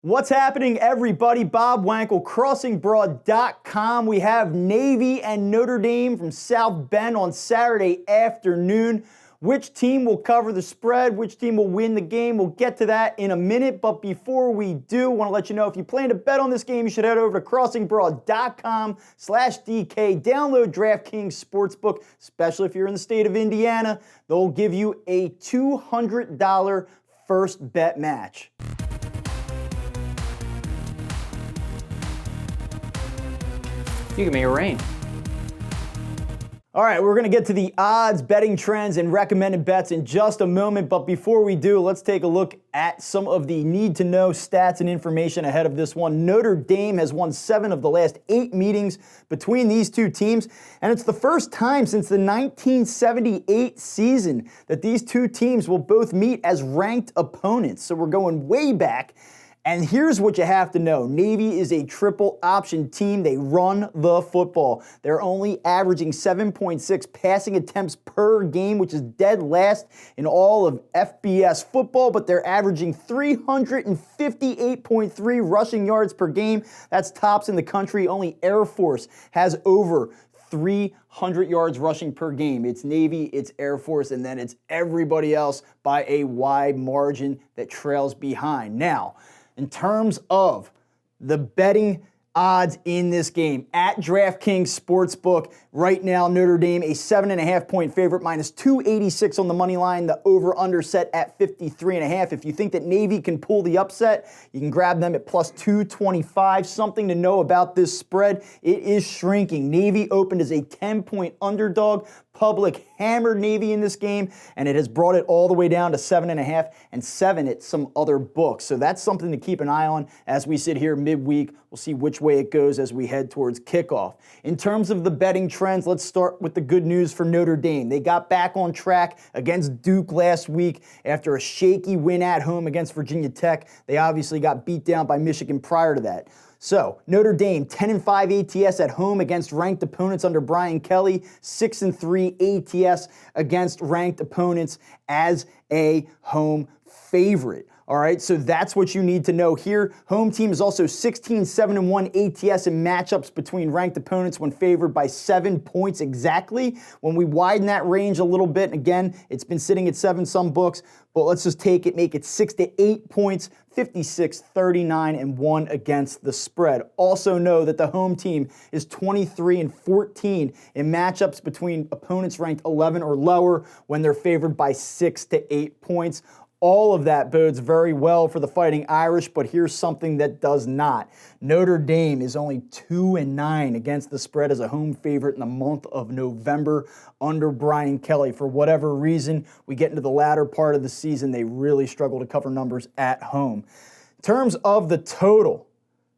What's happening, everybody? Bob Wankel, crossingbroad.com. We have Navy and Notre Dame from South Bend on Saturday afternoon. Which team will cover the spread? Which team will win the game? We'll get to that in a minute. But before we do, I want to let you know if you plan to bet on this game, you should head over to crossingbroad.com/DK. Download DraftKings Sportsbook, especially if you're in the state of Indiana. They'll give you a $200 first bet match. You can make it rain. All right, we're going to get to the odds, betting trends, and recommended bets in just a moment. But before we do, let's take a look at some of the need-to-know stats and information ahead of this one. Notre Dame has won 7 of the last 8 meetings between these two teams, and it's the first time since the 1978 season that these two teams will both meet as ranked opponents. So we're going way back. And here's what you have to know. Navy is a triple option team. They run the football. They're only averaging 7.6 passing attempts per game, which is dead last in all of FBS football, but they're averaging 358.3 rushing yards per game. That's tops in the country. Only Air Force has over 300 yards rushing per game. It's Navy, it's Air Force, and then it's everybody else by a wide margin that trails behind. Now, in terms of the betting odds in this game, at DraftKings Sportsbook, right now, Notre Dame, a 7.5-point favorite, minus 286 on the money line. The over-under set at 53.5. If you think that Navy can pull the upset, you can grab them at plus 225. Something to know about this spread, it is shrinking. Navy opened as a 10-point underdog. Public hammered Navy in this game, and it has brought it all the way down to 7.5 and 7 at some other books. So that's something to keep an eye on as we sit here midweek. We'll see which way it goes as we head towards kickoff. In terms of the betting trends, let's start with the good news for Notre Dame. They got back on track against Duke last week after a shaky win at home against Virginia Tech. They obviously got beat down by Michigan prior to that. So, Notre Dame, 10-5 ATS at home against ranked opponents under Brian Kelly, 6-3 ATS against ranked opponents as a home favorite. All right, so that's what you need to know here. Home team is also 16-7-1 ATS in matchups between ranked opponents when favored by 7 points exactly. When we widen that range a little bit, again, it's been sitting at 7 some books, but let's just take it, make it 6 to 8 points, 56-39-1 against the spread. Also know that the home team is 23-14 in matchups between opponents ranked 11 or lower when they're favored by 6 to 8 points. All of that bodes very well for the Fighting Irish, but here's something that does not. Notre Dame is only 2-9 against the spread as a home favorite in the month of November under Brian Kelly. For whatever reason, we get into the latter part of the season, they really struggle to cover numbers at home. In terms of the total,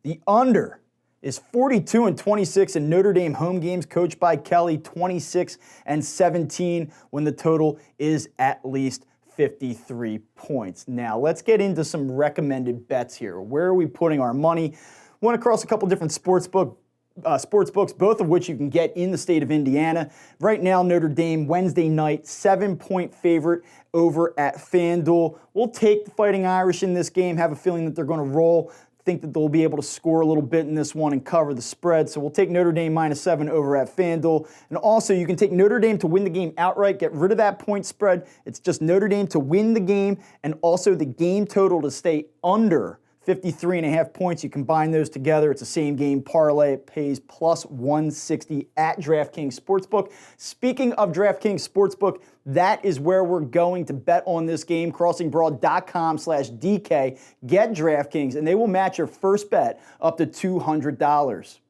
the under is 42-26 in Notre Dame home games coached by Kelly, 26-17 when the total is at least 53 points. Now, let's get into some recommended bets here. Where are we putting our money? Went across a couple different sports books, both of which you can get in the state of Indiana. Right now, Notre Dame, Wednesday night, 7-point favorite over at FanDuel. We'll take the Fighting Irish in this game, have a feeling that they're going to roll. Think that they'll be able to score a little bit in this one and cover the spread. So we'll take Notre Dame -7 over at FanDuel. And also, you can take Notre Dame to win the game outright. Get rid of that point spread. It's just Notre Dame to win the game and also the game total to stay under 53.5 points. You combine those together. It's a same game parlay. It pays plus 160 at DraftKings Sportsbook. Speaking of DraftKings Sportsbook, that is where we're going to bet on this game. crossingbroad.com/DK. Get DraftKings, and they will match your first bet up to $200.